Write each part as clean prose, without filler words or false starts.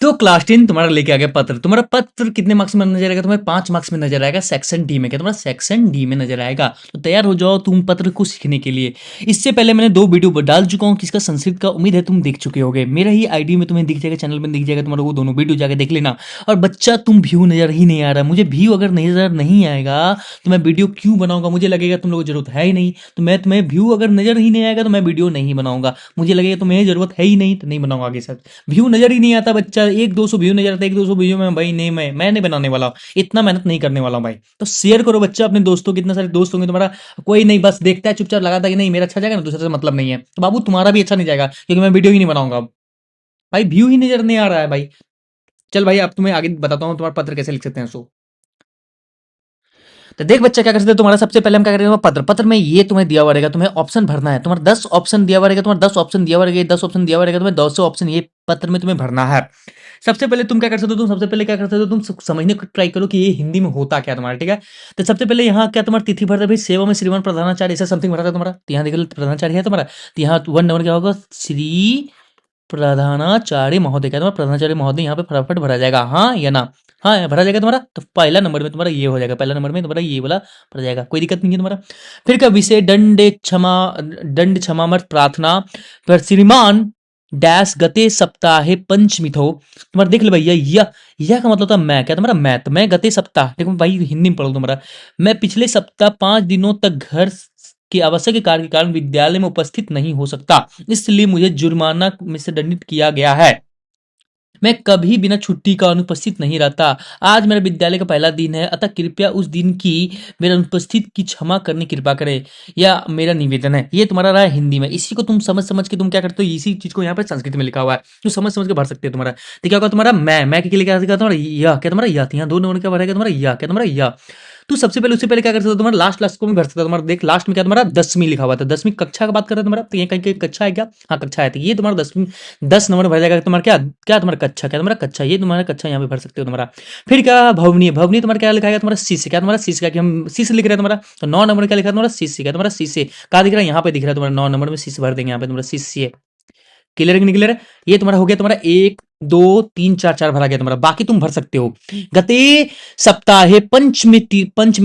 तो क्लास 10 तुम्हारा लेके आ गया पत्र। तुम्हारा पत्र कितने मार्क्स में नजर आएगा? तुम्हें 5 मार्क्स में नजर आएगा सेक्शन डी में। क्या तुम्हारा सेक्शन डी में नजर आएगा? तो तैयार हो जाओ तुम पत्र को सीखने के लिए। इससे पहले मैंने 2 वीडियो डाल चुका हूँ किसका संस्कृत का, उम्मीद है तुम देख चुके होगे। मेरा ही आईडी में तुम्हें दिख जाएगा, चैनल में दिख जाएगा, तुम्हारा वो दोनों वीडियो जाके देख लेना। और बच्चा तुम व्यू नजर ही नहीं आ रहा, मुझे व्यू अगर नजर नहीं आएगा तो मैं वीडियो क्यों बनाऊंगा? मुझे लगेगा तुम लोगों को जरूरत है ही नहीं, तो मैं तुम्हें व्यू अगर नजर ही नहीं आएगा तो मैं वीडियो नहीं बनाऊंगा। मुझे लगेगा तुम्हें जरूरत है ही नहीं तो नहीं बनाऊंगा आगे। सर व्यू नजर ही नहीं आता बच्चा, 1-200 व्यू नजर आता है, 1-200 व्यू में भाई नहीं, मैं नहीं बनाने वाला हूँ, इतना मेहनत नहीं करने वाला हूँ भाई। तो शेयर करो बच्चा अपने दोस्तों, कितने सारे दोस्त होंगे तुम्हारा, कोई नहीं बस देखता है चुपचाप, लगाता है कि नहीं मेरा अच्छा जाएगा ना, दूसरे से मतलब नहीं है, तो बाबू तुम्हारा भी अच्छा नहीं जाएगा क्योंकि मैं वीडियो ही नहीं बनाऊंगा अब। भाई व्यू ही नजर नहीं आ रहा है भाई। चल भाई अब तुम्हें आगे बताता हूँ तुम्हारा पत्र कैसे लिख सकते हैं। सो तो देख बच्चा क्या कर सकते हैं, तुम्हारा सबसे पहले हम क्या करेंगे, पत्र पत्र में ये तुम्हें दिया हुआ रहेगा, तुम्हें ऑप्शन भरना है। तुम्हारा 10 ऑप्शन दिया हुआ रहेगा, तुम्हारा 10 ऑप्शन दिया हुआ रहेगा, 10 ऑप्शन दिया हुआ रहेगा, तुम्हें 200 ऑप्शन ये पत्र में तुम्हें भरना है। सबसे पहले तुम क्या कर सकते हो, तुम सबसे पहले क्या कर सकते हो, तुम समझने को ट्राई करो कि ये हिंदी में होता क्या तुम्हारा, ठीक है। तो सबसे पहले यहाँ क्या तुम्हारा तिथि भरता है भाई, सेवा में श्रीमान प्रधानाचार्य ऐसा समथिंग भरता है तुम्हारा। तो यहाँ देख लो प्रधानाचार्य है तुम्हारा, तो यहाँ 1 नंबर क्या होगा, श्री प्रधानाचार्य महोदय। क्या तुम्हारा प्रधानाचार्य महोदय यहाँ पे फटाफट भरा जाएगा, हाँ या ना? हाँ भरा जाएगा तुम्हारा। तो पहला नंबर में तुम्हारा ये हो जाएगा, पहला नंबर में तुम्हारा ये वाला भर जाएगा, कोई दिक्कत नहीं है तुम्हारा। फिर का विषय दंड क्षमा मत प्रार्थना, फिर श्रीमान डैश गते सप्ताहे पंचमिथो। तुम्हारा देख लो भैया, यह का मतलब होता है मैं, क्या तुम्हारा मैं, तो मैं गते सप्ताह, देखो भाई हिंदी में पढ़ो तुम्हारा, मैं पिछले सप्ताह 5 दिनों तक घर के आवश्यक कार्य के कारण विद्यालय में उपस्थित नहीं हो सकता, इसलिए मुझे जुर्माना में से दंडित किया गया है। मैं कभी बिना छुट्टी का अनुपस्थित नहीं रहता। आज मेरा विद्यालय का पहला दिन है, अतः कृपया उस दिन की मेरा अनुपस्थित की क्षमा करने की कृपा करें, या मेरा निवेदन है। ये तुम्हारा रहा हिंदी में। इसी को तुम समझ समझ के तुम क्या करते हो, इसी चीज को यहाँ पे संस्कृत में लिखा हुआ है, तो समझ समझ के भर सकते हो तुम्हारा। तो क्या होगा तुम्हारा मैं के लिए क्या तुम्हारा यह, क्या तुम्हारा यह, यहाँ 2 नंबर क्या भरेगा तुम्हारा यह, क्या तुम्हारा यह। तो सबसे पहले उससे पहले क्या कर सकते हो, तुम्हारा लास्ट को भी भर सकते हो। तुम्हारा देख लास्ट में क्या तुम्हारा 10वीं लिखा हुआ था, 10वीं कक्षा का बात कर रहे हो तुम्हारा, तो ये कहीं कक्षा है क्या, हाँ कक्षा है, तो ये तुम्हारा 10वीं 10 नंबर भर जाएगा तुम्हारा। क्या क्या तुम्हारा कक्षा, क्या तुम्हारा कक्षा, ये तुम्हारा कक्षा यहाँ पे भर सकते हो तुम्हारा। फिर क्या भवनीय, भवनीय तुम्हारा क्या लिखा है तुम्हारा शिष्य, क्या तुम्हारा शिष्य का, कि हम शिष्य लिख रहे हैं तुम्हारा। तो 9 नंबर क्या लिखा है तुम्हारा शिष्य, क्या तुम्हारा शिष्य कहाँ दिख रहा है, यहाँ पे दिख रहा है तुम्हारा 9 नंबर में शिष्य भर देंगे यहाँ पे तुम्हारा शिष्य। क्लियर है कि नहीं क्लियर है? ये तुम्हारा हो गया तुम्हारा 1 2 3 4 4 भरा गया तुम्हारा, बाकी तुम भर सकते हो। गते सप्ताहे पंचमी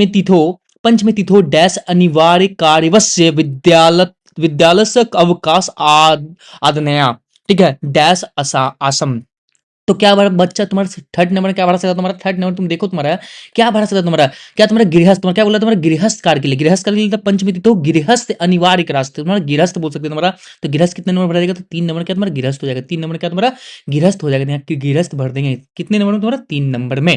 तिथो डैश अनिवार्य कार्यवस्य विद्यालय अवकाश आदनया, ठीक है, डैश आसम। तो क्या भरा बच्चा तुम्हारा थर्ड नंबर क्या भरा सकता है तुम्हारा, थर्ड नंबर तुम देखो तुम्हारा क्या भरा सकता है तुम्हारा, क्या तुम्हारा गृहस्थ, तुम्हारा क्या बोला तुम्हारा गृहस्थ कार्य के लिए, गृहस्थ कार्य के लिए पंचमी तो गृहस्थ अनिवार्य का रास्ते, तुम्हारा गृहस्थ बोल सकते हो तुम्हारा। तो गृहस्थ कितने नंबर भरा जाएगा, तो 3 नंबर क्या तुम्हारा गृहस्थ हो जाएगा, 3 नंबर क्या तुम्हारा गृहस्थ हो जाएगा, यहाँ गृहस्थ भर देंगे कितने नंबर में तुम्हारा 3 नंबर में।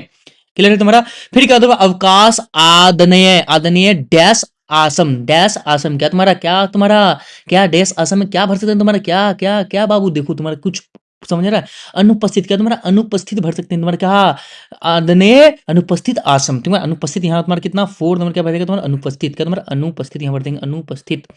क्लियर है तुम्हारा। फिर क्या होता है अवकाश आदनय, आदनय डैश आसम, डैश आसम, क्या तुम्हारा क्या तुम्हारा क्या डैश आसम में क्या भर सकते हैं तुम्हारा, क्या क्या क्या बाबू देखो तुम्हारा कुछ समझ रहा है। अनुपस्थित, क्या तुम्हारा अनुपस्थित भर सकते हैं तुम्हारा, क्या आदनय अनुपस्थित आसम, तुम्हारा अनुपस्थित यहाँ तुम्हारा कितना 4 नंबर क्या भरेगा तुम्हारा अनुपस्थित, क्या तुम्हारा अनुपस्थित यहाँ भर देंगे अनुपस्थित।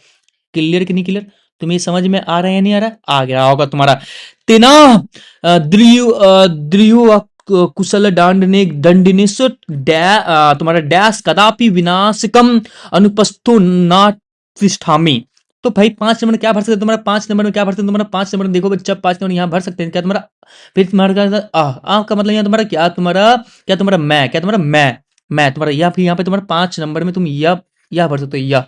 क्लियर कि नहीं क्लियर? तुम्हें समझ में आ रहा है या नहीं आ रहा? आ गया होगा तुम्हारा। तेना द्रियो कुशल दंडनिस तुम्हारा डैश कदापि विनाशकम अनुपस्थो ना तिष्ठामि। तो भाई 5 नंबर क्या भर सकते हैं तुम्हारा, 5 नंबर में क्या भर सकते हैं तुम्हारा, 5 नंबर में देखो बच्चा 5 नंबर यहाँ भर सकते हैं, क्या तुम्हारा फिर तुम्हारा का मतलब यहाँ तुम्हारा क्या तुम्हारा मैं, क्या तुम्हारा मैं तुम्हारा या फिर यहाँ पे तुम्हारा 5 नंबर में तुम या भर सकते हो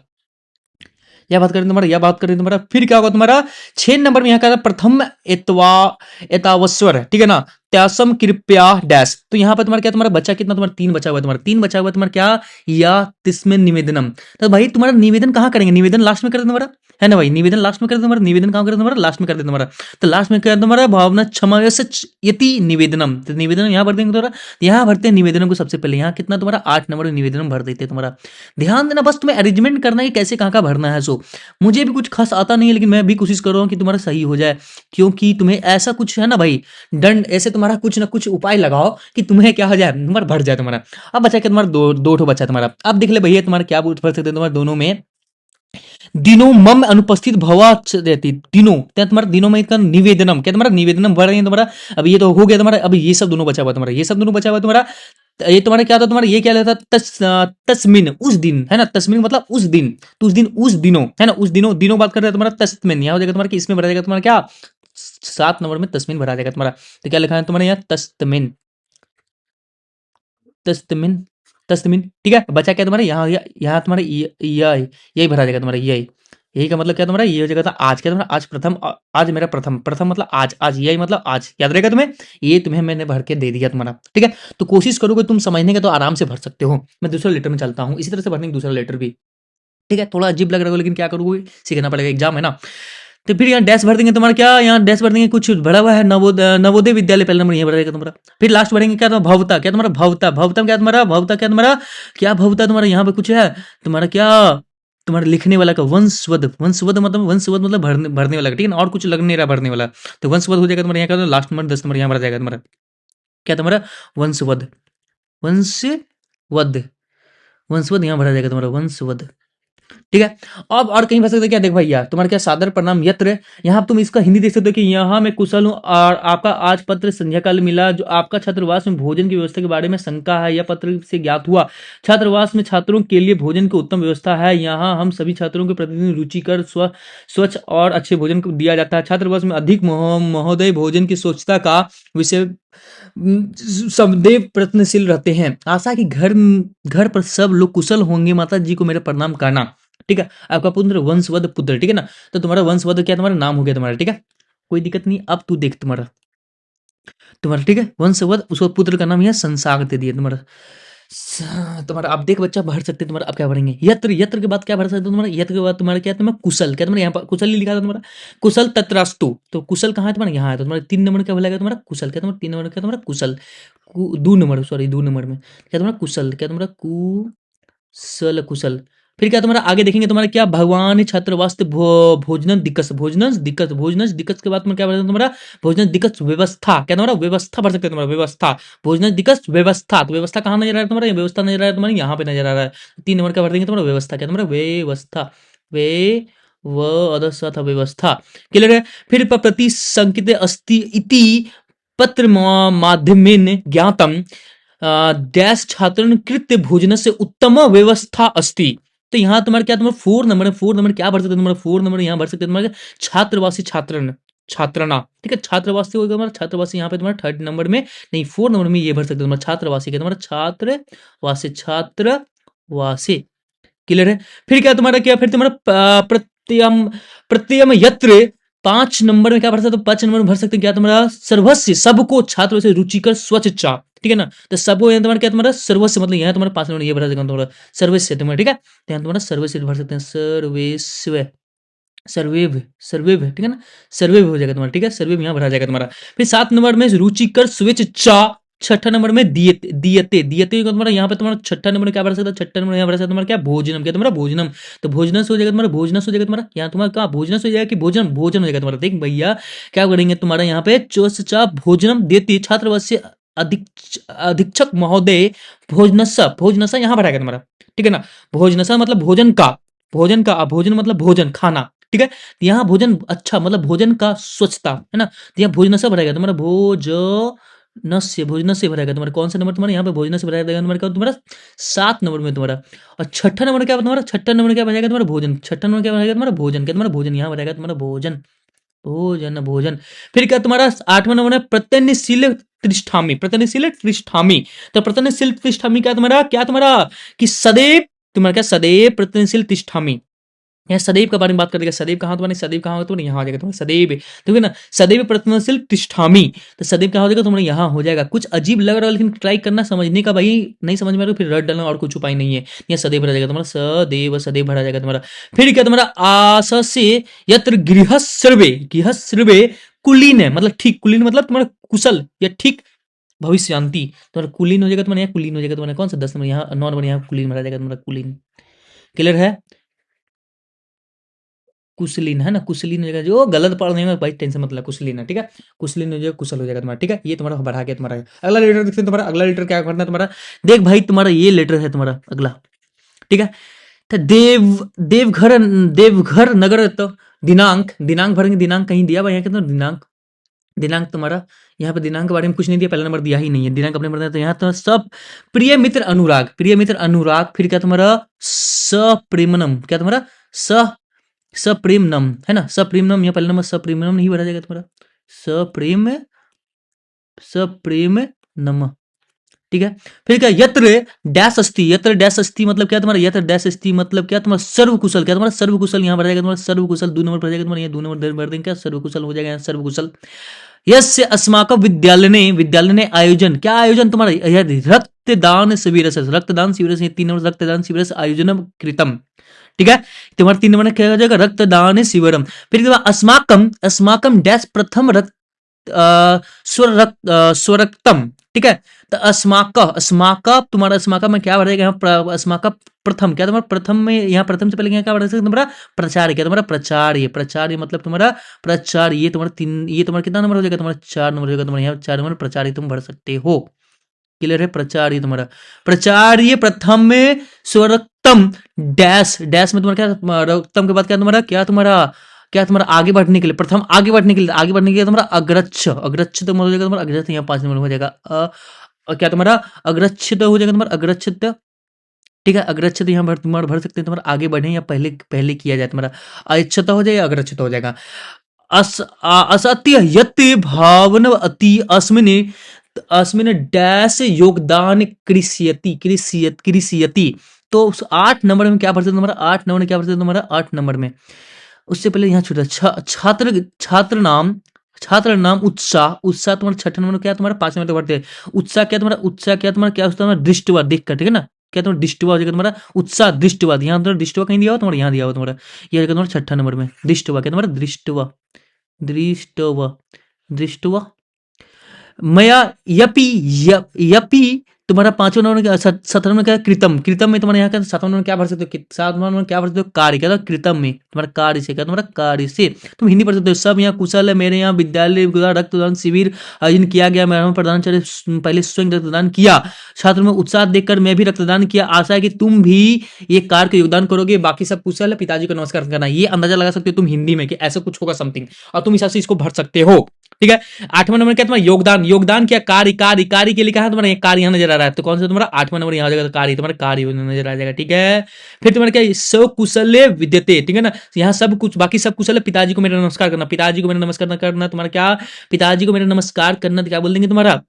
यह बात करें तुम्हारा, यह बात करें तुम्हारा। फिर क्या होगा तुम्हारा 6 नंबर में यहाँ का प्रथम एतावस्वर, ठीक है ना, त्यासम कृपया डैश। तो यहाँ पर तुम्हारा क्या तुम्हारा बच्चा कितना तुम्हारा 3 बचा हुआ है, तुम्हारा 3 बचा हुआ है तुम्हारा क्या या तिस्में निवेदनम। तो भाई तुम्हारा निवेदन कहाँ करेंगे, निवेदन लास्ट में कर दे तुम्हारा, है ना भाई, निवेदन लास्ट में कर दे तुम्हारा, निवेदन कहाँ कर तुम्हारा लास्ट में कर दे तुम्हारा। तो लास्ट में क्या तुम्हारा भावना क्षमा यति निवेदनम, तो निवेदन यहाँ भर देंगे तुम्हारा, यहाँ भरते हैं निवेदनों को सबसे पहले, यहाँ कितना तुम्हारा 8 नंबर निवेदन भर देते हैं तुम्हारा। ध्यान देना बस तुम्हें अरेंजमेंट करना है कैसे कहाँ का भरना है। सो मुझे भी कुछ खास आता नहीं है, लेकिन मैं भी कोशिश कर रहा हूँ कि तुम्हारा सही हो जाए, क्योंकि तुम्हें ऐसा कुछ है ना भाई दंड, ऐसे तुम्हारा कुछ ना कुछ उपाय लगाओ कि तुम्हें क्या हो जाए, तुम्हारा भर जाए तुम्हारा। अब बचा क्या तुम्हारा दो ठो बचा तुम्हारा। अब देख ले भैया तुम्हारा क्या भर सकते हैं तुम्हारे दोनों में, दिनों मम अनुपस्थित भवा रहती दिनों, क्या तुम्हारा दिनों में इसका निवेदनम, क्या तुम्हारा निवेदनम भर रही है तुम्हारा। अब ये तो हो गया तुम्हारा, अब ये सब दोनों बचा हुआ तुम्हारा, ये सब दोनों बचा हुआ तुम्हारा। ये तुम्हारा क्या था तुम्हारा, ये क्या था तस्मिन उस दिन, है ना, तस्मिन मतलब उस दिन, तो उस दिन उस दिनों, है ना, उस दिनों, दिनों बात कर रहे हैं तुम्हारा तस्मिन, यहाँ हो जाएगा तुम्हारा कि इसमें भरा जाएगा तुम्हारा क्या 7 नंबर में तस्मीन भरा जाएगा तुम्हारा। तो क्या लिखा है तुम्हारे यहाँ? तस्तमिन, तस्तमिन, तस्मिन। ठीक है, बचा क्या तुम्हारे यहाँ? यहाँ तुम्हारे यही भरा जाएगा तुम्हारा यही। यही का मतलब क्या तुम्हारा? ये हो जाएगा था आज। क्या तुम्हारा? आज प्रथम, आज मेरा प्रथम, प्रथम मतलब आज, आज यही मतलब आज, याद रहेगा तुम्हें? ये तुम्हें मैंने भर के दे दिया तुम्हारा। ठीक है, तो कोशिश करोगे तुम समझने का तो आराम से भर सकते हो। मैं दूसरा लेटर में चलता हूँ, इसी तरह से भरने का दूसरा लेटर भी। ठीक है, थोड़ा अजीब लग रहा है लेकिन क्या करोगे, सीखना पड़ेगा, एग्जाम है ना। तो फिर यहाँ डैश भर देंगे तुम्हारा, क्या यहाँ डैश भर देंगे, कुछ भरा हुआ है नवोदय विद्यालय, पहले नंबर यहाँ भर देगा तुम्हारा। फिर लास्ट भरेंगे क्या? तुम्हारा भवता, क्या तुम्हारा? भवता, भवता क्या तुम्हारा? भवता क्या तुम्हारा? क्या भवता तुम्हारा? यहाँ पे कुछ है तुम्हारा क्या? तुम्हारा लिखने वाला का वंशवद, वंशवद मतलब, वंशवद मतलब भरने भरने वाला, ठीक है ना, और कुछ लग नहीं रहा भरने वाला। तो वंशवद हो जाएगा तुम्हारा यहाँ का। लास्ट नंबर 10 नंबर यहाँ भरा जाएगा तुम्हारा। क्या तुम्हारा? वंशवद, वंशवद, वंशवद यहाँ भरा जाएगा तुम्हारा, वंशवद। ठीक है, अब और कहीं भर सकते हैं क्या? देख भैया तुम्हारा क्या? सादर प्रणाम यत्र। यहाँ तुम इसका हिंदी देख सकते हो कि यहाँ मैं कुशल हूँ और आपका आज पत्र संध्या काल मिला, जो आपका छात्रावास में भोजन की व्यवस्था के बारे में शंका है, यह पत्र से ज्ञात हुआ। छात्रावास में छात्रों के लिए भोजन की उत्तम व्यवस्था है। यहाँ हम सभी छात्रों को प्रतिदिन रुचिकर स्वच्छ और अच्छे भोजन को दिया जाता है। छात्रावास में अधिक महोदय भोजन की स्वच्छता का विषय सदैव प्रयत्नशील रहते हैं। आशा की घर घर पर सब लोग कुशल होंगे। माता जी को मेरा प्रणाम करना। ठीक है, आपका पुत्र वंशवद पुत्र, ठीक है ना। तो तुम्हारा वंशवद क्या तुम्हारा नाम हो गया तुम्हारा। ठीक है, कोई दिक्कत नहीं। अब तू देख तुम्हारा, तुम्हारा ठीक है, वंशवद, उसको पुत्र का नाम यहाँ संसार दे दिया तुम्हारा। तुम्हारा अब देख बच्चा भर सकते तुम्हारा। अब क्या भरेंगे? यत्र, यत्र के बाद क्या भर सकते हो तुम्हारा? यत्र के बाद तुम्हारा क्या है? तुम्हारा कुशल, क्या तुम्हारा यहाँ पर कुशल ही लिखा था तुम्हारा, कुशल तत्रास्तु। तो कुशल कहाँ है तुम्हारा? यहाँ है। तो तुम्हारा 3 नंबर क्या बोला तुम्हारा? कुशल। क्या तुम्हारा 3 नंबर क्या तुम्हारा? कुशल। 2 नंबर, सॉरी 2 नंबर में क्या तुम्हारा? कुशल। क्या तुम्हारा? कुशल, कुशल। फिर क्या तुम्हारा आगे देखेंगे तुम्हारा क्या? भगवान छात्रावास भोजन दिक्कत, भोजन दिक्कत, भोजन दिक्कत के बाद में क्या भरता तुम्हारा? भोजन दिक्कत व्यवस्था। क्या तुम्हारा? व्यवस्था भर सकते हैं तुम्हारा, व्यवस्था। भोजन दिक्कत व्यवस्था, तो व्यवस्था कहाँ नजर आ रहा है तुम्हारा? ये व्यवस्था नजर आ रहा है तुम्हारे यहाँ पे नजर आ रहा है। 3 नंबर का भर देंगे तुम्हारा व्यवस्था। क्या तुम्हारा? व्यवस्था, वे व अदसा था व्यवस्था। क्लियर है। फिर प्रति संकित अस्ति इति पत्र माध्यमेन ज्ञातम डैश छात्र कृत्य भोजन से उत्तम व्यवस्था अस्ति। तो यहाँ तुम्हारा क्या? तुम्हारा 4 नंबर है। 4 नंबर क्या भर सकते हैं तुम्हारा? 4 नंबर यहाँ भर सकते हैं तुम्हारे छात्रवासी, छात्रन, छात्रणा। ठीक है, छात्रवासी होगा तुम्हारा, छात्रवासी यहाँ पे तुम्हारा 3rd नंबर में नहीं, 4 नंबर में ये भर सकते हो तुम्हारा छात्रवासी। क्या तुम्हारा? छात्रवासी, छात्रवासी। क्लियर है। फिर क्या तुम्हारा? क्या फिर तुम्हारा प्रत्ययम, प्रत्ययम यत्र। 5 नंबर में क्या भर सकते हो? 5 नंबर में भर सकते हैं क्या तुम्हारा? सर्वस्व, सबको, छात्र से रुचिकर स्वच्छ चा। ठीक है ना, तो सबको यहाँ तुम्हारा क्या तुम्हारा? सर्वस्व मतलब यहाँ तुम्हारा 5 नंबर ये भर सकते हैं तुम्हारा सर्वस्व तुम्हारा। ठीक है, तो यहाँ तुम्हारा सर्वस्व भर सकते हैं, सर्वेस्व, सर्वेव, सर्वेव, ठीक है ना, सर्वेव हो जाएगा तुम्हारा। ठीक है, सर्वेव यहाँ भरा जाएगा तुम्हारा। फिर 7 नंबर में रुचिकर स्विच चा। 6ठा नंबर में दियते, दियते, दियते का तुम्हारा यहाँ पे तुम्हारा 6ठा नंबर क्या भरा सकता है? 6ठा नंबर यहाँ भरा सकता है तुम्हारा क्या? भोजनम। क्या तुम्हारा? भोजनम। तो भोजनस हो जाएगा तुम्हारा, भोजनस हो जाएगा तुम्हारा। यहाँ तुम्हारा क्या? भोजनस हो जाएगा कि भोजन, भोजन हो जाएगा तुम्हारा। देख भैया क्या करेंगे तुम्हारा यहाँ पे? चोस चा भोजनम देती छात्रवास से अधीक्षक महोदय भोजनसा, भोजनसा यहाँ भरा गया तुम्हारा। ठीक है ना, भोजनसा मतलब भोजन का, भोजन का, भोजन मतलब भोजन, खाना। ठीक है, तो यहाँ भोजन अच्छा मतलब भोजन का स्वच्छता, है ना। तो यहाँ भोजन से भराएगा तुम्हारा, भोजनस्य, भोजनस्य भराएगा तुम्हारा। कौन सा नंबर तुम्हारा यहाँ पे? भोजनस्य भराएगा तुम्हारा क्या तुम्हारा? 7 नंबर में तुम्हारा। और 6ठा नंबर क्या तुम्हारा? 6ठा नंबर क्या भराएगा तुम्हारा? भोजन। 6ठा नंबर क्या भराएगा तुम्हारा? भोजन। क्या तुम्हारा? भोजन यहाँ भराएगा तुम्हारा, भोजन, भोजन, भोजन। फिर क्या तुम्हारा 8वां नंबर है? प्रत्ययनशील त्रिष्ठामी, प्रत्ययनशील त्रिष्ठामी। तो प्रत्ययनशील त्रिष्ठामी क्या तुम्हारा? क्या तुम्हारा? कि सदैव, तुम्हारा क्या? सदैव प्रत्ययनशील त्रिष्ठामी। यहाँ सदैव के बारे में बात कर देगा। सदैव कहाँ तुम्हारे? सदैव कहाँ हो? तुम्हारे यहाँ आ जाएगा तुम्हारा सदैव, ठीक है ना। सदैव प्रत्ययनशील तिष्ठामि, तो सदैव कहाँ हो जाएगा तुम्हारे? यहाँ हो जाएगा। कुछ अजीब लग रहा है लेकिन ट्राई करना समझने का भाई, नहीं समझ में आ रहा फिर रट डालना, और कुछ उपाय नहीं है। यहाँ सदैव भरा जाएगा तुम्हारा, सदैव, सदैव भरा जाएगा तुम्हारा। फिर क्या तुम्हारा? आस से यत्र गृह सर्वे, गृह सर्वे कुलीन है मतलब ठीक, कुलीन मतलब तुम्हारा कुशल या ठीक भविष्य शांति। तुम्हारा कुलीन हो जाएगा तुम्हारे यहाँ, कुलीन हो जाएगा तुम्हारा। कौन सा? 10 नंबर यहाँ, 9 नंबर यहाँ कुलीन भरा जाएगा तुम्हारा, कुलीन। क्लियर है। कुशलीन है ना, कुशलीन हो जाएगा। जो गलत पढ़ने में भाई टेंशन मत लो, कुशलीन है। ठीक है, कुशलीन हो जाएगा, कुशल हो जाएगा तुम्हारा। ठीक है, ये तुम्हारा बढ़ा के तुम्हारा अगला लेटर देखते हैं। तुम्हारा अगला लेटर क्या करना है तुम्हारा? देख भाई तुम्हारा ये लेटर है तुम्हारा अगला। ठीक है, तो देवघर, देवघर नगर, तो दिनांक, दिनांक भरेंगे। दिनांक कहीं दिया भाई यहाँ के? तो दिनांक, दिनांक तुम्हारा यहाँ पे दिनांक के बारे में कुछ नहीं दिया, पहला नंबर दिया ही नहीं है। दिनांक अपने भरना है। तो यहाँ तो सब प्रिय मित्र अनुराग, प्रिय मित्र अनुराग। फिर क्या तुम्हारा? सप्रेमनम, क्या तुम्हारा? स सप्रेमनम है ना, सप्रेमनम। यहाँ पहले नंबर सप्रेमनम नहीं भरा जाएगा तुम्हारा। सप्रेम सप्रेम नमः। ठीक है। फिर क्या, यत्र डैश अस्ति, यत्र डैश अस्ति मतलब क्या तुम्हारा, यत्र डैश अस्ति मतलब क्या तुम्हारा सर्वकुशल, क्या तुम्हारा सर्वकुशल यहाँ भर जाएगा तुम्हारा सर्वकुशल, 2 नंबर भर जाएगा तुम्हारा, यहाँ 2 नंबर भर देंगे क्या सर्वकुशल हो जाएगा यहाँ सर्वकुशल। यस्य अस्माकं विद्यालय विद्यालय आयोजन, क्या आयोजन तुम्हारा, यदि रक्तदान शिविर से, रक्तदान शिविर से 3 नंबर रक्तदान शिविर से आयोजन कृतम। ठीक है, तुम्हारा 3 नंबर क्या हो जाएगा रक्तदान शिविरम। फिर अस्माकम अस्माकम डैश प्रथम रक्त स्वरक्तम। ठीक है, तो अस्माका तुम्हारा अस्माका में क्या बढ़ेगा यहाँ अस्माका प्रथम, क्या तुम्हारा प्रथम में यहाँ प्रथम से पहले क्या बढ़ सकता तुम्हारा प्रचार, क्या तुम्हारा प्रचार्य, प्रचार्य मतलब तुम्हारा प्रचार, ये तुम्हारा 3, ये तुम्हारा कितना नंबर हो जाएगा तुम्हारा 4 नंबर हो जाएगा तुम्हारा, यहाँ 4 नंबर प्रचार्य तुम भर सकते हो। क्लियर है, प्रचार्य तुम्हारा प्रचार्य प्रथम में स्वरक्तम डैश, डैश में तुम्हारा क्या रक्तम के बाद क्या तुम्हारा क्या तुम्हारा आगे बढ़ने के लिए, प्रथम आगे बढ़ने के लिए तुम्हारा अग्रच्छ, अग्रच्छ तो हो जाएगा तुम्हारा अग्रच्छ, यहाँ 5 नंबर हो जाएगा क्या तुम्हारा अग्रच्छित हो जाएगा तुम्हारा अग्रच्छित। ठीक है, अग्रच्छित यहाँ भर तुम्हारा भर सकते हैं तुम्हारा आगे बढ़े या पहले पहले किया जाए तुम्हारा अक्षत हो जाएगा अग्रच्छित हो जाएगा। असत्य यति भावन अति अस्मिन अस्मिन डैश योगदान कृषियति। तो उस 8 नंबर में क्या भर सकते तुम्हारा 8 नंबर में क्या भर सकते तुम्हारा 8 नंबर में, उससे पहले यहाँ छूटा छात्र छात्र नाम उत्साह, उत्साह तुम्हारा 6 नंबर में क्या तुम्हारा 5 नंबर तो भरते हैं उत्साह, क्या तुम्हारा उत्साह क्या तुम्हारा क्या तुम्हारा दृष्टवा देख कर, ठीक है ना, क्या तुम्हारा दृष्टवा हो जाएगा तुम्हारा उत्साह दृष्टवाद, यहाँ तुम्हारा दृष्टवा कहीं दिया हो तुम्हारा यहाँ दिया हो तुम्हारा, ये रहेगा तुम्हारा 6 नंबर में दृष्टवा, क्या तुम्हारा दृष्टवा दृष्टवा दृष्टवा। मया यपि यपि तुम्हारा 5वां नंबर क्या 7वां नंबर क्या कृतम, कृतम में तुम्हारे यहाँ का 7वां नंबर क्या भर सकते हो 7वां नंबर क्या भर सकते हो कार्य, क्या कृतम में तुम्हारा कार्य से, क्या तुम्हारा कार्य से तुम हिंदी पढ़ सकते हो। सब यहाँ कुशल है, मेरे यहाँ विद्यालय रक्तदान शिविर आयोजन किया गया, मेरा प्रधानाचार्य पहले स्वयं रक्तदान किया, छात्रों में उत्साह देखकर मैं भी रक्तदान किया, आशा है कि तुम भी ये कार्य का योगदान करोगे, बाकी सब कुशल है, पिताजी को नमस्कार करना, ये अंदाजा लगा सकते हो तुम हिंदी में कि ऐसा कुछ होगा समथिंग, और तुम हिसाब से इसको भर सकते हो। ठीक है, 8वां नंबर क्या तुम्हारा योगदान, योगदान क्या कार्य, कार्य कार्य के लिए कहा तुम्हारा कार्य यहाँ नजर आ रहा है, तो कौन सा तुम्हारा 8वां नंबर यहाँ हो जाएगा, तो कार्य तुम्हारा कार्य नजर आ जाएगा। ठीक है, फिर तुम्हारा क्या सब कुशल विद्यते, ठीक है ना, यहाँ सब कुछ बाकी सब कुशल है, पिताजी को मेरा नमस्कार करना, पिताजी को मेरा नमस्कार करना तुम्हारा क्या पिताजी को मेरा नमस्कार करना, तो क्या बोल देंगे तुम्हारा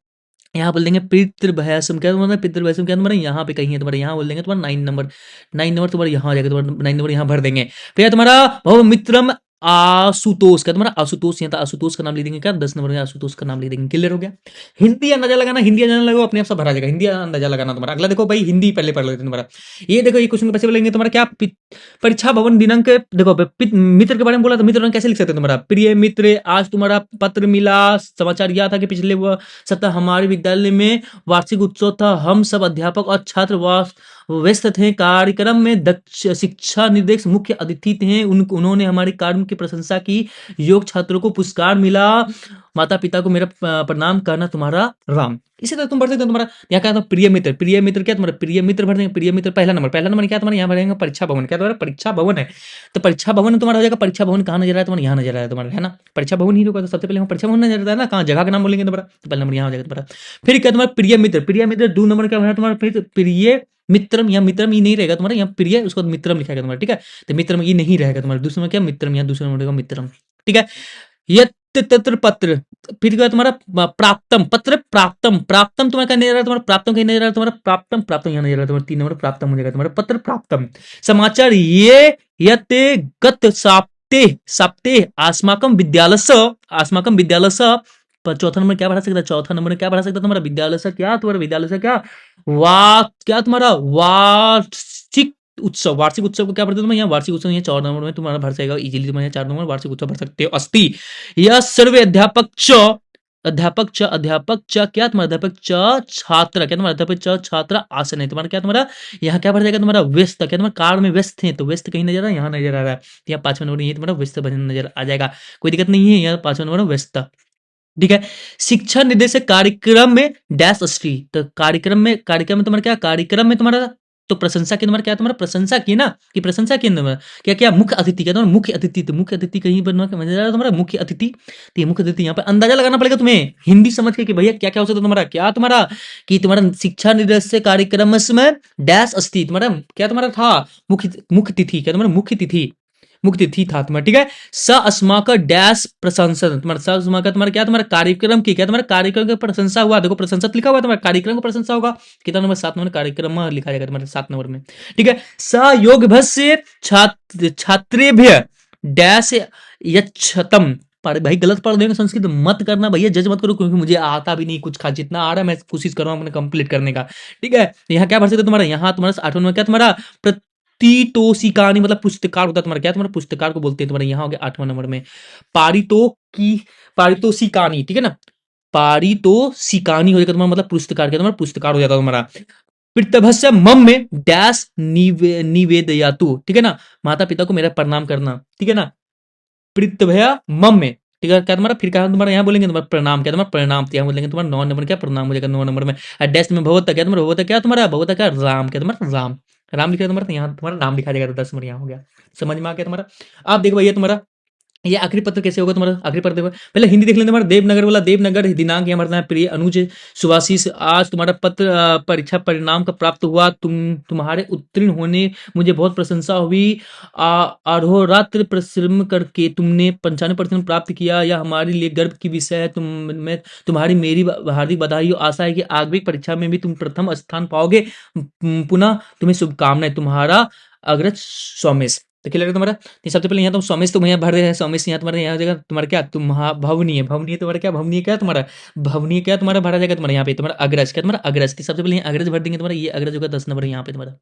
यहाँ बोल देंगे पितृभयासम, क्या तुम्हारा पितृभयासम क्या तुम्हारा यहाँ पे कहीं है तुम्हारा, यहाँ बोल देंगे तुम्हारा 9 नंबर तुम्हारा यहाँ आ जाएगा, तुम्हारा 9 नंबर यहाँ भर देंगे। फिर तुम्हारा भव मित्रम आशुतोष, क्या तुम्हारा आशुतोष, यहाँ आशुतोष का नाम ले देंगे, क्या 10 नंबर में आशुतोष का नाम ले देंगे। क्लियर हो गया, हिंदी अंदाजा लगाना, हिंदी अंदाजा लगाओ अपने आप से भरा जाएगा, हिंदी अंदाजा लगाना तुम्हारा। अगला देखो भाई हिंदी पहले पढ़ लेते तुम्हारा, ये देखो ये क्वेश्चन कैसे बोलेंगे तुम्हारा क्या परीक्षा भवन दिनांक, देखो मित्र के बारे में बोला तो मित्र कैसे लिख सकते हैं तुम्हारा प्रिय मित्र, आज तुम्हारा पत्र मिला, समाचार यह था कि पिछले सप्ताह हमारे विद्यालय में वार्षिक उत्सव था, हम सब अध्यापक और छात्र व्यस्त थे, कार्यक्रम में दक्ष शिक्षा निर्देशक मुख्य अतिथि थे, उन्होंने हमारे कार्य की प्रशंसा की, योग छात्रों को पुरस्कार मिला, माता पिता को मेरा प्रणाम करना तुम्हारा राम। इसी तरह तुम भर सकते हो तुम्हारा यहाँ क्या था प्रिय मित्र, प्रिय मित्र क्या तुम्हारा प्रिय मित्र भर देंगे, प्रिय मित्र पहला नंबर क्या तुम्हारा यहाँ भरेंगे परीक्षा भवन, क्या तुम्हारा परीक्षा भवन है, तो परीक्षा भवन तुम्हारा हो जाएगा, परीक्षा भवन कहाँ नजर आ रहा है तुम्हारा यहाँ नजर आ रहा है तुम्हारा, है ना, परीक्षा भवन ही होगा, तो सबसे पहले हम परीक्षा भवन नजर आता है ना, कहाँ जगह का नाम बोलेंगे तुम्हारा, तो पहला नंबर यहाँ हो जाएगा तुम्हारा। फिर क्या तुम्हारा प्रिय मित्र, प्रिय मित्र 2 नंबर क्या तुम्हारा प्रिय मित्रम, यहाँ मित्रम ये नहीं रहेगा तुम्हारा, यहाँ प्रिय उसको मित्रम लिखा तुम्हारा। ठीक है, तो मित्रम ये नहीं रहेगा तुम्हारा, दूसरे में क्या मित्रम, यहाँ दूसरे नंबर मित्रम। ठीक है, ये तत्र पत्र, फिर क्या तुम्हारा प्राप्तम, पत्र प्राप्तम, प्राप्तम तुम्हारा क्या नजर आ रहा है तुम्हारा, प्राप्तम कहीं नजर आ रहा है तुम्हारा, प्राप्तम प्राप्तम यहाँ नजर आ रहा है तुम्हारा 3 नंबर प्राप्तम हो जाएगा तुम्हारा, पत्र प्राप्तम। समाचार ये यते गत साप्ते साप्ते अस्माकं विद्यालय चौथा नंबर क्या बढ़ा सकता है, चौथा नंबर क्या बढ़ा सकता है तुम्हारा विद्यालय से क्या, तुम्हारा विद्यालय से क्या तुम्हारा वार्षिक उत्सव, वार्षिक उत्सव को क्या भरते हो तुम्हारे यहाँ वार्षिक उत्सव, यहाँ 4 नंबर में तुम्हारा भर जाएगा इजीली, तुम्हारे 4 नंबर वार्षिक उत्सव भर सकते हो। अस्ति यह सर्वे अध्यापक क्या तुम्हारा अध्यापक छात्र, क्या तुम्हारा अध्यापक छात्र आसन है तुम्हारा, क्या तुम्हारा यहाँ क्या भर जाएगा तुम्हारा व्यस्त, क्या तुम्हारा कार में व्यस्त है, तो व्यस्त कहीं नजर आ रहा है यहाँ नजर आ रहा है, यहाँ 5वां नंबर ये तुम्हारा व्यस्त नजर आ जाएगा, कोई दिक्कत नहीं है, यहाँ 5वां नंबर व्यस्त। ठीक है, शिक्षा निर्देशक कार्यक्रम में डैश अस्टी, तो कार्यक्रम में तुम्हारा क्या कार्यक्रम में तुम्हारा तो प्रशंसा की, तुम्हारा क्या तुम्हारा प्रशंसा की ना, कि प्रशंसा की तुम्हारा क्या क्या मुख्य अतिथि, क्या तुम्हारा मुख्य अतिथि, तो मुख्य अतिथि कहीं पर तुम्हारा मुख्य अतिथि, तो ये मुख्य अतिथि यहाँ पे अंदाजा लगाना पड़ेगा तुम्हें हिंदी समझ के कि भैया क्या क्या हो सकता है तुम्हारा, क्या तुम्हारा कि तुम्हारा शिक्षा निर्देशक कार्यक्रम में डैश अस्ति, तुम्हारा क्या तुम्हारा था मुख्य तिथि, क्या तुम्हारा मुख्य तिथि, मुक्ति थी था तुम्हारा, ठीक है। स अस्माकं डैश प्रशंसा, तुम्हारा स अस्माकं तुम्हारा क्या, तुम्हारा कार्यक्रम की क्या, तुम्हारा कार्यक्रम की प्रशंसा हुआ, देखो प्रशंसा लिखा हुआ है, तुम्हारा कार्यक्रम की प्रशंसा होगा, कितना नंबर 7 नंबर, कार्यक्रम लिखा जाएगा तुम्हारे 7 नंबर में, ठीक है। स योगभस्य छात्रेभ्य डैश यच्छतम, पर भाई गलत पढ़ देंगे संस्कृत मत करना भैया, जज मत करो, क्योंकि मुझे आता भी नहीं कुछ, खा जितना आ रहा है मैं कोशिश कर रहा हूँ अपने कंप्लीट करने का, ठीक है। यहाँ क्या भर सकते हो तुम्हारा, यहाँ तुम्हारा 8वां नंबर क्या, तुम्हारा तीतोषिकानी, मतलब पुस्तकार होता है तुम्हारा, क्या तुम्हारा पुस्तकार को बोलते हैं, तुम्हारा यहाँ हो गया 8वां नंबर में पारितो की, पारितोषिकानी, ठीक है ना, पारितोषिकानी हो जाएगा तुम्हारा, मतलब पुस्तकार, क्या तुम्हारा पुस्तकार हो जाता है तुम्हारा। पितृभस्य मम में डैश निवेदयातु, ठीक है ना, माता पिता को मेरा प्रणाम करना, ठीक है ना। पितृभया मम में, ठीक है, क्या तुम्हारा, फिर क्या तुम्हारा यहाँ बोलेंगे तुम्हारा प्रणाम, क्या तुम्हारा प्रणाम, यहाँ बोलेंगे तुम्हारा 9 नंबर क्या, प्रणाम हो जाएगा 9 नंबर में। डैश में भगवत क्या, तुम्हारा भगवत क्या, तुम्हारा भगवत क्या, राम, क्या तुम्हारा राम, राम लिखा तुम्हारा, तो यहाँ तुम्हारा नाम लिखा जाएगा, तो 10 नंबर यहाँ हो गया, समझ में आ गया तुम्हारा। आप देखो भैया तुम्हारा ये आखिरी पत्र कैसे होगा तुम्हारा, आखिरी पत्र देखो पहले हिंदी देख लेते हमारा, देवनगर वाला, देवनगर दिनांक यहाँ भरना है, प्रिय अनुज सुभाषिस, आज तुम्हारा पत्र परीक्षा परिणाम का प्राप्त हुआ, तुम्हारे उत्तीर्ण होने मुझे बहुत प्रशंसा हुई, अहोरात्र परिश्रम करके तुमने 95% प्राप्त किया, यह हमारे लिए गर्व की विषय है, मैं तुम्हारी मेरी हार्दिक बधाई हो, आशा है कि आगे परीक्षा में भी तुम प्रथम स्थान पाओगे, पुनः तुम्हें शुभकामनाएं, तुम्हारा अग्रज सोमेश। तो क्या लग रहा है तुम्हारा, तो सबसे पहले यहाँ तो सोमेश तुम यहाँ भर रहे हैं, सोमेश यहाँ तुम्हारे यहाँ जगह तुम्हारा क्या, तुम भवनीय, भवनीय तुम्हारा क्या, भवनीय क्या तुम्हारा, भवनीय क्या तुम्हारा भरा जाएगा तुम्हारे यहाँ पे, तुम्हारा अग्रज क्या, तुम्हारा अग्रज, सबसे पहले यहाँ अग्रज भर देंगे तुम्हारा, ये अग्रज होगा 10 नंबर यहाँ पे तुम्हारा,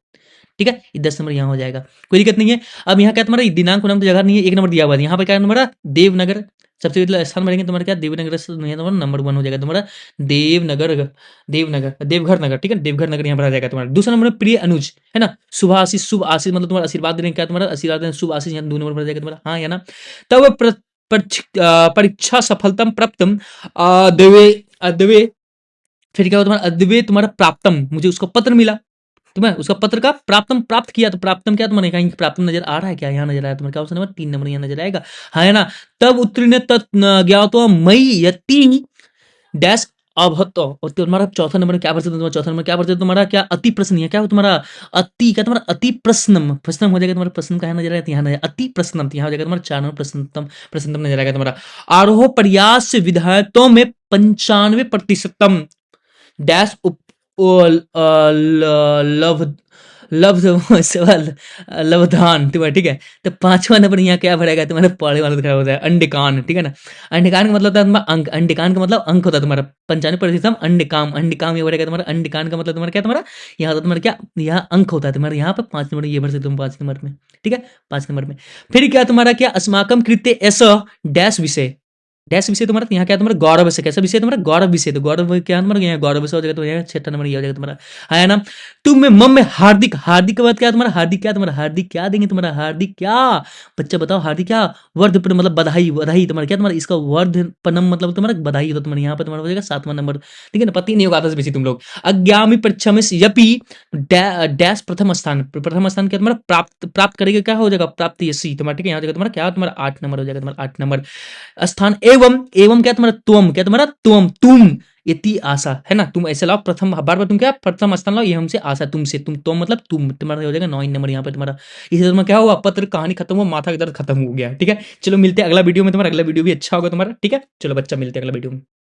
ठीक है, ये 10 नंबर यहाँ हो जाएगा, कोई दिक्कत नहीं है। अब यहाँ क्या तुम्हारा दिनांक नाम तो जगह नहीं है, 1 नंबर दिया हुआ है, यहाँ पे क्या है तुम्हारा देवनगर, सबसे पहले स्थान बढ़ेंगे तुम्हारा क्या, देवनगर से तुम्हारा नंबर 1 हो जाएगा तुम्हारा, देवनगर, देवनगर देवघर नगर, ठीक है, देवघर नगर यहाँ पर आ जाएगा तुम्हारा। दूसरा नंबर प्रिय अनुज, है ना, शुभ आशीष, शुभ आशीष मतलब तुम्हारा आशीर्वाद देने क्या, तुम्हारा आशीर्वाद देने शुभ आशीष, यहाँ 2 नंबर पर जाएगा तुम्हारा, हाँ या ना। तब परीक्षा सफलतम प्राप्तम अद्वे अद्वे, फिर क्या हुआ तुम्हारा अद्वे, तुम्हारा प्राप्तम, मुझे उसका पत्र मिला, तुम्हें उसका पत्र का प्राप्तम प्राप्त किया, तो प्राप्तम क्या तुम्हारे कहीं प्राप्तम नजर आ रहा है क्या, यहाँ नजर आया तुम्हारे, क्या ऑप्शन नंबर 3 नंबर यहाँ नजर आएगा, हाँ है ना। तब उत्तीर्ण ज्ञातो मई यति डैश अभत, और तुम्हारा चौथा नंबर क्या भर सकते तुम्हारा, चौथा नंबर क्या भर सकते तुम्हारा, क्या अति प्रश्न, क्या हो तुम्हारा अति, क्या तुम्हारा अति प्रश्नम, प्रश्नम हो जाएगा तुम्हारा, प्रश्न का नजर आएगा, यहाँ अति प्रश्नम, यहाँ हो जाएगा तुम्हारा 4 नंबर प्रश्नतम, प्रश्नतम नजर आएगा तुम्हारा। आरोह प्रयास विधायकों में 95% डैश लव लव सवाल लवधान तुम्हारा, ठीक है। तो 5वां नंबर यहाँ क्या भरेगा तुम्हारा, पढ़े वाला दिखा होता है अंडकान, ठीक है ना, अंडकान का मतलब होता है तुम्हारा अंक, अंडकान का मतलब अंक होता है तुम्हारा 95%, अंडकाम, अंडकाम ये भरेगा तुम्हारा, अंडकान का मतलब तुम्हारा क्या, तुम्हारा यहाँ तुम्हारा क्या, यहाँ अंक होता है तुम्हारा, यहाँ पर 5 नंबर ये भर सकते तुम 5 नंबर में, ठीक है, 5 नंबर में। फिर क्या तुम्हारा क्या, अस्माकम कृत्य ऐसा डैश विषय, डैश विषय तुम्हारा, यहाँ क्या तुम्हारा गौरव विषय, कैसा विषय तुम्हारा गौरव विषय, तो गौरव क्या तुम्हारा यहाँ गौरव विषय हो जाएगा, तो यहाँ 6 नंबर ये हो जाएगा तुम्हारा, है ना। तुम में मम में हार्दिक, हार्दिक के बाद क्या तुम्हारा हार्दिक, क्या तुम्हारा हार्दिक क्या देंगे तुम्हारा, हार्दिक क्या, बच्चा बताओ हार्दिक क्या, वर्ध मतलब बधाई, बधाई तुम्हारा क्या, तुम्हारा इसका वर्धपनम मतलब तुम्हारा बधाई होता तुम्हारे, यहाँ पर तुम्हारा हो जाएगा 7वां नंबर, ठीक है ना, पति नहीं होगा आधा से बेसी तुम लोग। अज्ञामी परीक्षा में यपि डैश प्रथम स्थान, प्रथम स्थान क्या तुम्हारा प्राप्त, प्राप्त करेगा क्या हो जाएगा, प्राप्ति यसी तुम्हारा, ठीक है, यहाँ हो जाएगा तुम्हारा क्या, तुम्हारा 8 नंबर हो जाएगा तुम्हारा, 8 नंबर स्थान। एवं एवं क्या तुम्हारा तुम, क्या तुम्हारा तुम इति आशा, है ना, तुम ऐसे लाओ प्रथम, बार बार तुम क्या प्रथम स्थान लाओ, ये हमसे आशा, तुमसे, तुम मतलब तुम, तुम्हारा हो जाएगा 9 नंबर यहाँ पे तुम्हारा। इसे तुम्हारा क्या हुआ, पत्र कहानी खत्म हुआ, माथा का दर्द खत्म हो गया, ठीक है। चलो मिलते हैं अगला वीडियो में, तुम्हारा अगला वीडियो भी अच्छा होगा तुम्हारा, ठीक है, चलो बच्चा मिलते हैं अगला वीडियो में।